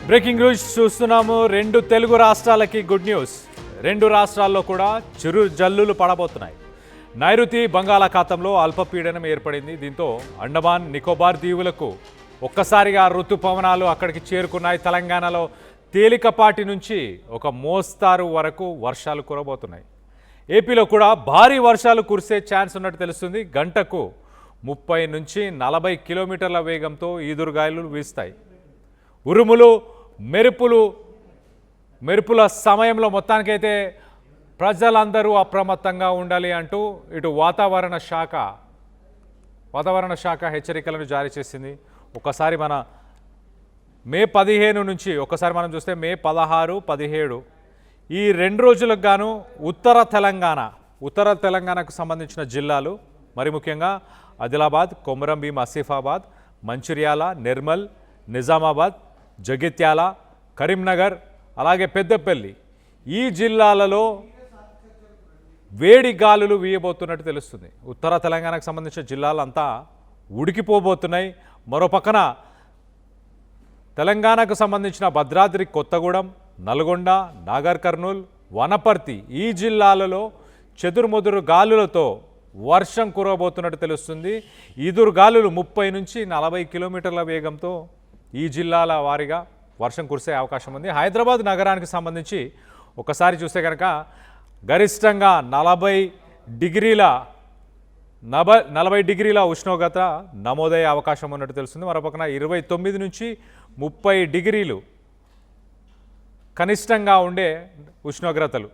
Breaking news చూస్తున్నాము. రెండు తెలుగు రాష్ట్రాలకి గుడ్ న్యూస్. రెండు రాష్ట్రాల్లో కూడా చిరు జల్లులు పడబోతున్నాయి. నైరుతి బంగాళాఖాతంలో అల్పపీడనం ఏర్పడింది. దీంతో అండమాన్ నికోబార్ దీవులకు ఒక్కసారిగా ఋతుపవనాలు అక్కడికి చేరుకున్నాయి. తెలంగాణలో తేలికపాటి నుంచి ఒక మోస్తారు వరకు వర్షాలు కురబోతున్నాయి. ఏపీలో కూడా భారీ వర్షాలు కురిసే ఛాన్స్ ఉన్నట్టు తెలుస్తుంది. గంటకు 30 నుంచి 40 కిలోమీటర్ల వేగంతో ఈదురుగాలులు వీస్తాయి. ఉరుములు మెరుపుల సమయంలో మొత్తానికైతే ప్రజలందరూ అప్రమత్తంగా ఉండాలి అంటూ ఇటు వాతావరణ శాఖ హెచ్చరికలను జారీ చేసింది. ఒకసారి మన మే 15 నుంచి ఒకసారి మనం చూస్తే మే 16, 17 ఈ 2 రోజులకు గాను ఉత్తర తెలంగాణకు సంబంధించిన జిల్లాలు, మరి ముఖ్యంగా ఆదిలాబాద్, కొమరంభీం, ఆసిఫాబాద్, మంచిర్యాల, నిర్మల్, నిజామాబాద్, జగిత్యాల, కరీంనగర్, అలాగే పెద్దపల్లి ఈ జిల్లాలలో వేడి గాలులు వీయబోతున్నట్టు తెలుస్తుంది. ఉత్తర తెలంగాణకు సంబంధించిన జిల్లాలంతా ఉడికిపోబోతున్నాయి. మరో పక్కన తెలంగాణకు సంబంధించిన భద్రాద్రి కొత్తగూడెం, నల్గొండ, నాగర్ కర్నూల్, వనపర్తి ఈ జిల్లాలలో చెదురుమదురు గాలులతో వర్షం కురవబోతున్నట్టు తెలుస్తుంది. ఈదురు గాలులు 30 నుంచి 40 కిలోమీటర్ల వేగంతో ఈ జిల్లాల వారీగా వర్షం కురిసే అవకాశం ఉంది. హైదరాబాద్ నగరానికి సంబంధించి ఒకసారి చూస్తే కనుక గరిష్టంగా 40 డిగ్రీల ఉష్ణోగ్రత నమోదయ్యే అవకాశం ఉన్నట్టు తెలుస్తుంది. మరోపక్కన 29 నుంచి 30 డిగ్రీలు కనిష్టంగా ఉండే ఉష్ణోగ్రతలు.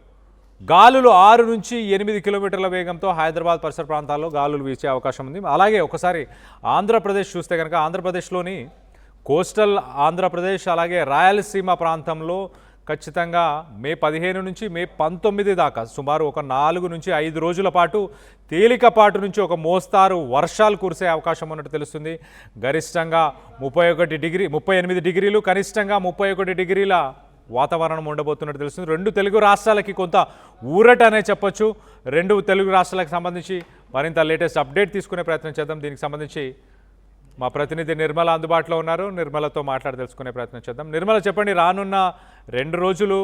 గాలులు 6 నుంచి 8 కిలోమీటర్ల వేగంతో హైదరాబాద్ పరిసర ప్రాంతాల్లో గాలులు వీచే అవకాశం ఉంది. అలాగే ఒకసారి ఆంధ్రప్రదేశ్ చూస్తే కనుక ఆంధ్రప్రదేశ్లోని కోస్టల్ ఆంధ్రప్రదేశ్ అలాగే రాయలసీమ ప్రాంతంలో ఖచ్చితంగా మే 15 నుంచి మే 19 దాకా సుమారు ఒక 4 నుంచి 5 రోజుల పాటు తేలికపాటు నుంచి ఒక మోస్తారు వర్షాలు కురిసే అవకాశం ఉన్నట్టు తెలుస్తుంది. గరిష్టంగా 38 డిగ్రీలు, కనిష్టంగా 31 డిగ్రీల వాతావరణం ఉండబోతున్నట్టు తెలుస్తుంది. 2 తెలుగు రాష్ట్రాలకి కొంత ఊరట అనే చెప్పొచ్చు. 2 తెలుగు రాష్ట్రాలకు సంబంధించి మరింత లేటెస్ట్ అప్డేట్ తీసుకునే ప్రయత్నం చేద్దాం. దీనికి సంబంధించి మా ప్రతినిధి నిర్మల అందుబాటులో ఉన్నారు. నిర్మలతో మాట్లాడి తెలుసుకునే ప్రయత్నం చేద్దాం. నిర్మల, చెప్పండి, రానున్న 2 రోజులు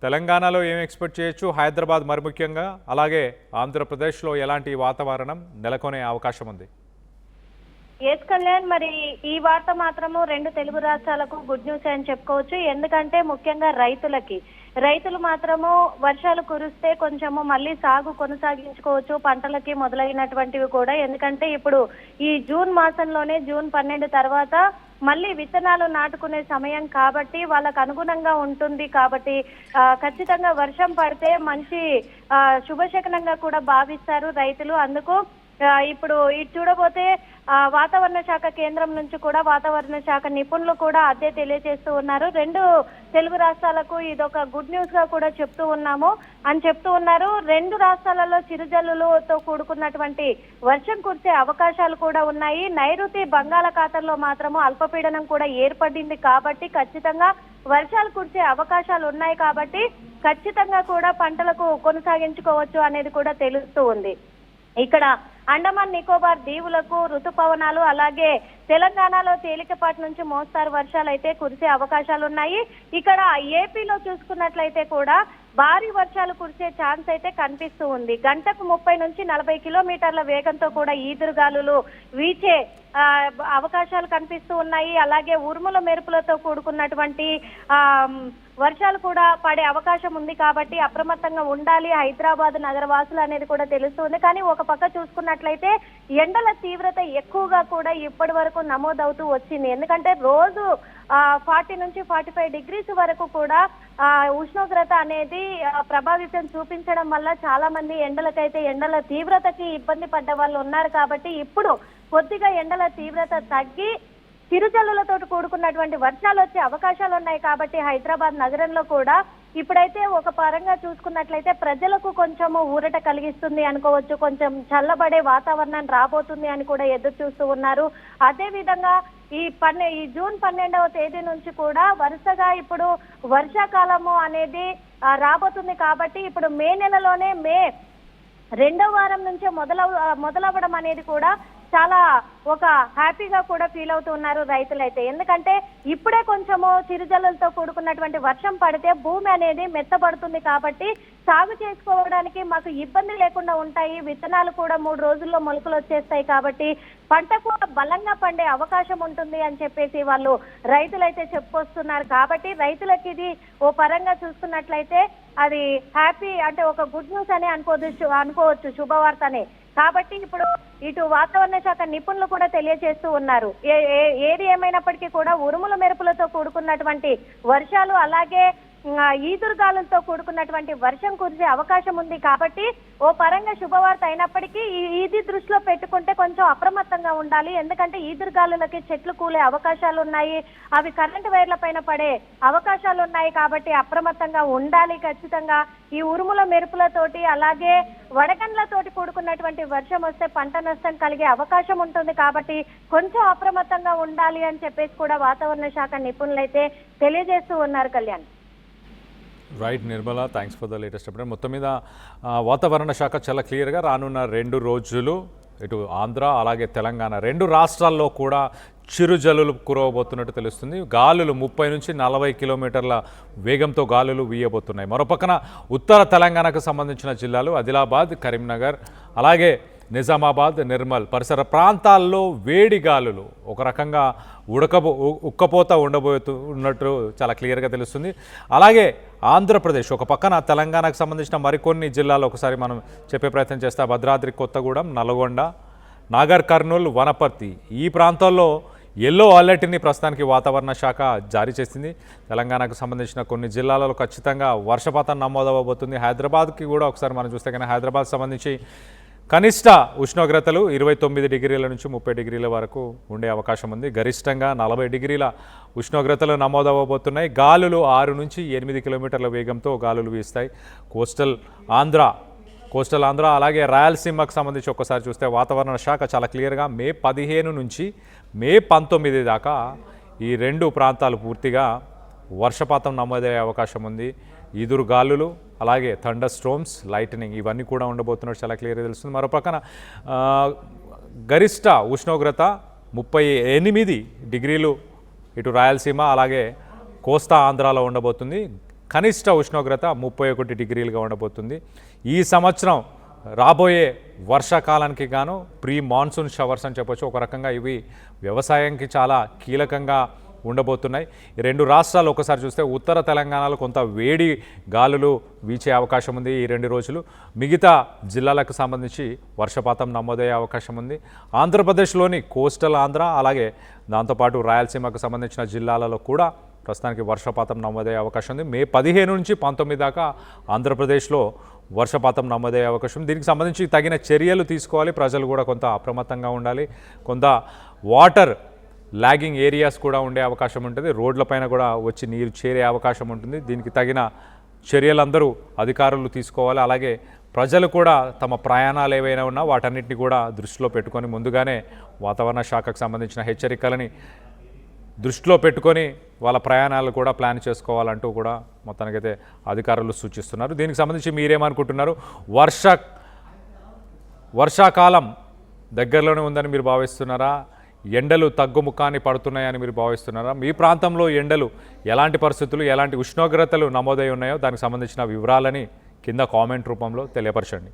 తెలంగాణలో ఏం ఎక్స్పెక్ట్ చేయొచ్చు? హైదరాబాద్ మరి ముఖ్యంగా, అలాగే ఆంధ్రప్రదేశ్లో ఎలాంటి వాతావరణం నెలకొనే అవకాశం ఉంది? ఎస్ కళ్యాణ్, మరి ఈ వార్త మాత్రము 2 తెలుగు రాష్ట్రాలకు గుడ్ న్యూస్ అని చెప్పుకోవచ్చు. ఎందుకంటే ముఖ్యంగా రైతులు మాత్రము వర్షాలు కురిస్తే కొంచెము మళ్ళీ సాగు కొనసాగించుకోవచ్చు, పంటలకి మొదలైనటువంటివి కూడా. ఎందుకంటే ఇప్పుడు ఈ జూన్ మాసంలోనే జూన్ 12 తర్వాత మళ్ళీ విత్తనాలు నాటుకునే సమయం కాబట్టి వాళ్ళకు అనుగుణంగా ఉంటుంది. కాబట్టి ఖచ్చితంగా వర్షం పడితే మంచి శుభశకనంగా కూడా భావిస్తారు రైతులు. అందుకు ఇప్పుడు ఇటు చూడబోతే వాతావరణ శాఖ కేంద్రం నుంచి కూడా వాతావరణ శాఖ నిపుణులు కూడా అదే తెలియజేస్తూ ఉన్నారు. 2 తెలుగు రాష్ట్రాలకు ఇదొక గుడ్ న్యూస్ గా కూడా చెప్తూ ఉన్నారు. 2 రాష్ట్రాలలో చిరుజల్లులతో కూడుకున్నటువంటి వర్షం కురిసే అవకాశాలు కూడా ఉన్నాయి. నైరుతి బంగాళాఖాతంలో మాత్రము అల్పపీడనం కూడా ఏర్పడింది కాబట్టి ఖచ్చితంగా వర్షాలు కురిసే అవకాశాలు ఉన్నాయి. కాబట్టి ఖచ్చితంగా కూడా పంటలకు కొనసాగించుకోవచ్చు అనేది కూడా తెలుస్తూ ఉంది. ఇక్కడ అండమాన్ నికోబార్ దీవులకు ఋతుపవనాలు, అలాగే తెలంగాణలో తేలికపాటి నుంచి మోస్తారు వర్షాలు అయితే కురిసే అవకాశాలు ఉన్నాయి. ఇక్కడ ఏపీలో చూసుకున్నట్లయితే కూడా భారీ వర్షాలు కురిసే ఛాన్స్ అయితే కనిపిస్తూ ఉంది. గంటకు 30 నుంచి 40 కిలోమీటర్ల వేగంతో కూడా ఈదురుగాలులు వీచే అవకాశాలు కనిపిస్తూ ఉన్నాయి. అలాగే ఉరుముల మెరుపులతో కూడుకున్నటువంటి వర్షాలు కూడా పడే అవకాశం ఉంది. కాబట్టి అప్రమత్తంగా ఉండాలి హైదరాబాద్ నగర వాసులు అనేది కూడా తెలుస్తుంది. కానీ ఒక పక్క చూసుకున్నట్లయితే ఎండల తీవ్రత ఎక్కువగా కూడా ఇప్పటి వరకు నమోదవుతూ వచ్చింది. ఎందుకంటే రోజు 40 నుంచి 45 డిగ్రీస్ వరకు కూడా ఉష్ణోగ్రత అనేది ప్రభావితం చూపించడం వల్ల చాలా మంది ఎండల తీవ్రతకి ఇబ్బంది పడ్డ వాళ్ళు ఉన్నారు. కాబట్టి ఇప్పుడు కొద్దిగా ఎండల తీవ్రత తగ్గి చిరుజల్లులతో కూడుకున్నటువంటి వర్షాలు వచ్చే అవకాశాలు ఉన్నాయి. కాబట్టి హైదరాబాద్ నగరంలో కూడా ఇప్పుడైతే ఒక పరంగా చూసుకున్నట్లయితే ప్రజలకు కొంచెము ఊరట కలిగిస్తుంది అనుకోవచ్చు. కొంచెం చల్లబడే వాతావరణం రాబోతుంది అని కూడా ఎదురు చూస్తూ ఉన్నారు. అదే విధంగా ఈ జూన్ 12వ తేదీ నుంచి కూడా వరుసగా ఇప్పుడు వర్షాకాలము అనేది రాబోతుంది. కాబట్టి ఇప్పుడు మే నెలలోనే మే 2వ వారం నుంచే మొదలవ్వడం అనేది కూడా చాలా ఒక హ్యాపీగా కూడా ఫీల్ అవుతూ ఉన్నారు రైతులైతే. ఎందుకంటే ఇప్పుడే కొంచెము చిరుజల్లులతో కూడుకున్నటువంటి వర్షం పడితే భూమి అనేది మెత్తబడుతుంది కాబట్టి సాగు చేసుకోవడానికి మాకు ఇబ్బంది లేకుండా ఉంటాయి. విత్తనాలు కూడా 3 రోజుల్లో మొలకలు వచ్చేస్తాయి కాబట్టి పంట కూడా బలంగా పండే అవకాశం ఉంటుంది అని చెప్పేసి వాళ్ళు రైతులైతే చెప్పుకొస్తున్నారు. కాబట్టి రైతులకి ఇది ఓ పరంగా చూసుకున్నట్లయితే అది హ్యాపీ అంటే ఒక గుడ్ న్యూస్ అని అనుకోవచ్చు, శుభవార్త అని. కాబట్టి ఇప్పుడు ఇటు వాతావరణ శాఖ నిపుణులు కూడా తెలియజేస్తూ ఉన్నారు. ఏది ఏమైనప్పటికీ కూడా ఉరుముల మెరుపులతో కూడుకున్నటువంటి వర్షాలు అలాగే ఈదురుగాలులతో కూడుకున్నటువంటి వర్షం కురిసే అవకాశం ఉంది. కాబట్టి ఓ పరంగా శుభవార్త అయినప్పటికీ ఇది దృష్టిలో పెట్టుకుంటే కొంచెం అప్రమత్తంగా ఉండాలి. ఎందుకంటే ఈదురుగాలులకి చెట్లు కూలే అవకాశాలు ఉన్నాయి, అవి కరెంటు వైర్ల పైన పడే అవకాశాలు ఉన్నాయి. కాబట్టి అప్రమత్తంగా ఉండాలి ఖచ్చితంగా. ఈ ఉరుముల మెరుపులతోటి అలాగే వడగండ్లతోటి కూడుకున్నటువంటి వర్షం వస్తే పంట నష్టం కలిగే అవకాశం ఉంటుంది. కాబట్టి కొంచెం అప్రమత్తంగా ఉండాలి అని చెప్పేసి కూడా వాతావరణ శాఖ నిపుణులైతే తెలియజేస్తూ ఉన్నారు. Kalyan. Right Nirmala, thanks for the latest update. మొత్తం మీద వాతావరణ శాఖ చాలా క్లియర్గా రానున్న 2 రోజులు ఇటు ఆంధ్ర అలాగే తెలంగాణ 2 రాష్ట్రాల్లో కూడా చిరుజల్లులు కురవబోతున్నట్టు తెలుస్తుంది. గాలులు 30 నుంచి 40 కిలోమీటర్ల వేగంతో గాలులు వీయబోతున్నాయి. మరోపక్కన ఉత్తర తెలంగాణకు సంబంధించిన జిల్లాలు ఆదిలాబాద్, కరీంనగర్ అలాగే నిజామాబాద్, నిర్మల్ పరిసర ప్రాంతాల్లో వేడి గాలులు ఒక రకంగా ఉక్కపోత ఉండబోతున్నట్టు చాలా క్లియర్గా తెలుస్తుంది. అలాగే ఆంధ్రప్రదేశ్ ఒక పక్కన తెలంగాణకు సంబంధించిన మరికొన్ని జిల్లాలు ఒకసారి మనం చెప్పే ప్రయత్నం చేస్తే భద్రాద్రి కొత్తగూడెం, నల్గొండ, నాగర్ కర్నూల్, వనపర్తి ఈ ప్రాంతాల్లో ఎల్లో అలర్ట్ని ప్రస్తుతానికి వాతావరణ శాఖ జారీ చేసింది. తెలంగాణకు సంబంధించిన కొన్ని జిల్లాలలో ఖచ్చితంగా వర్షపాతం నమోదవబోతుంది. హైదరాబాద్కి కూడా ఒకసారి మనం చూస్తే కానీ హైదరాబాద్ సంబంధించి కనిష్ట ఉష్ణోగ్రతలు 29 డిగ్రీల నుంచి 30 డిగ్రీల వరకు ఉండే అవకాశం ఉంది. గరిష్టంగా 40 డిగ్రీల ఉష్ణోగ్రతలు నమోదవబోతున్నాయి. గాలులు 6 నుంచి 8 కిలోమీటర్ల వేగంతో గాలులు వీస్తాయి. కోస్టల్ ఆంధ్ర అలాగే రాయలసీమకు సంబంధించి ఒక్కసారి చూస్తే వాతావరణ శాఖ చాలా క్లియర్గా మే 15 నుంచి మే 19 దాకా ఈ 2 ప్రాంతాలు పూర్తిగా వర్షపాతం నమోదయ్యే అవకాశం ఉంది. ఈదురు గాలులు అలాగే థండర్ స్ట్రోమ్స్, లైటనింగ్ ఇవన్నీ కూడా ఉండబోతున్నట్టు చాలా క్లియర్గా తెలుస్తుంది. మరోపక్కన గరిష్ట ఉష్ణోగ్రత 38 డిగ్రీలు ఇటు రాయలసీమ అలాగే కోస్తా ఆంధ్రాలో ఉండబోతుంది. కనిష్ట ఉష్ణోగ్రత 31 డిగ్రీలుగా ఉండబోతుంది. ఈ సంవత్సరం రాబోయే వర్షాకాలానికి గాను ప్రీ మాన్సూన్ షవర్స్ అని చెప్పొచ్చు. ఒక రకంగా ఇవి వ్యవసాయానికి చాలా కీలకంగా ఉండబోతున్నాయి. ఈ 2 రాష్ట్రాలు ఒకసారి చూస్తే ఉత్తర తెలంగాణలో కొంత వేడి గాలులు వీచే అవకాశం ఉంది ఈ 2 రోజులు. మిగతా జిల్లాలకు సంబంధించి వర్షపాతం నమోదయ్యే అవకాశం ఉంది. ఆంధ్రప్రదేశ్లోని కోస్టల్ ఆంధ్ర అలాగే దాంతోపాటు రాయలసీమకు సంబంధించిన జిల్లాలలో కూడా ప్రస్తుతానికి వర్షపాతం నమోదయ్యే అవకాశం ఉంది. మే 15 నుంచి 19 దాకా ఆంధ్రప్రదేశ్లో వర్షపాతం నమోదయ్యే అవకాశం. దీనికి సంబంధించి తగిన చర్యలు తీసుకోవాలి. ప్రజలు కూడా కొంత అప్రమత్తంగా ఉండాలి. కొంత వాటర్ లాగింగ్ ఏరియాస్ కూడా ఉండే అవకాశం ఉంటుంది. రోడ్లపైన కూడా వచ్చి నీరు చేరే అవకాశం ఉంటుంది. దీనికి తగిన చర్యలందరూ అధికారులు తీసుకోవాలి. అలాగే ప్రజలు కూడా తమ ప్రయాణాలు ఏవైనా ఉన్నా వాటన్నిటిని కూడా దృష్టిలో పెట్టుకొని ముందుగానే వాతావరణ శాఖకు సంబంధించిన హెచ్చరికలని దృష్టిలో పెట్టుకొని వాళ్ళ ప్రయాణాలు కూడా ప్లాన్ చేసుకోవాలంటూ కూడా మొత్తానికైతే అధికారులు సూచిస్తున్నారు. దీనికి సంబంధించి మీరేమనుకుంటున్నారు? వర్షాకాలం దగ్గరలోనే ఉందని మీరు భావిస్తున్నారా? ఎండలు తగ్గుముఖాన్ని పడుతున్నాయని మీరు భావిస్తున్నారా? మీ ప్రాంతంలో ఎండలు ఎలాంటి పరిస్థితులు, ఎలాంటి ఉష్ణోగ్రతలు నమోదై ఉన్నాయో దానికి సంబంధించిన వివరాలని కింద కామెంట్ రూపంలో తెలియపరచండి.